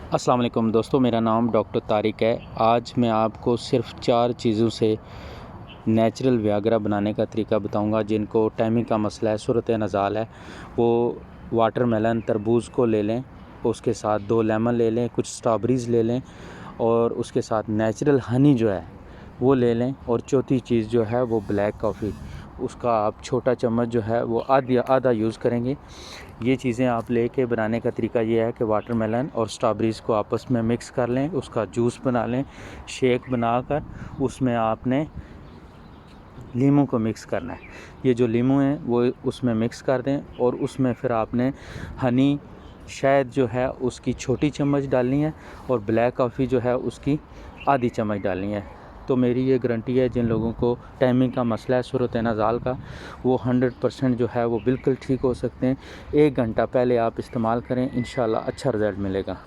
अस्सलाम वालेकुम दोस्तों, मेरा नाम डॉक्टर तारिक है। आज मैं आपको सिर्फ़ 4 चीज़ों से नेचुरल वियाग्रा बनाने का तरीका बताऊंगा। जिनको टाइमिंग का मसला है, सूरत नज़ाल है, वो वाटरमेलन तरबूज को ले लें, उसके साथ 2 लेमन ले लें, कुछ स्ट्रॉबेरीज़ ले लें और उसके साथ नेचुरल हनी जो है वो ले लें। और चौथी चीज़ जो है वो ब्लैक कॉफ़ी, उसका आप छोटा चम्मच जो है वो आधा यूज़ करेंगे। ये चीज़ें आप लेके बनाने का तरीका ये है कि वाटरमेलन और स्ट्रॉबेरीज़ को आपस में मिक्स कर लें, उसका जूस बना लें, शेक बनाकर उसमें आपने लीमू को मिक्स करना है। ये जो लीमू है वो उसमें मिक्स कर दें और उसमें फिर आपने हनी शायद जो है उसकी छोटी चम्मच डालनी है और ब्लैक कॉफ़ी जो है उसकी आधी चम्मच डालनी है। तो मेरी ये गारंटी है, जिन लोगों को टाइमिंग का मसला है सूरत नज़ाल का, वो 100% जो है वो बिल्कुल ठीक हो सकते हैं। 1 घंटा पहले आप इस्तेमाल करें, इंशाल्लाह अच्छा रिज़ल्ट मिलेगा।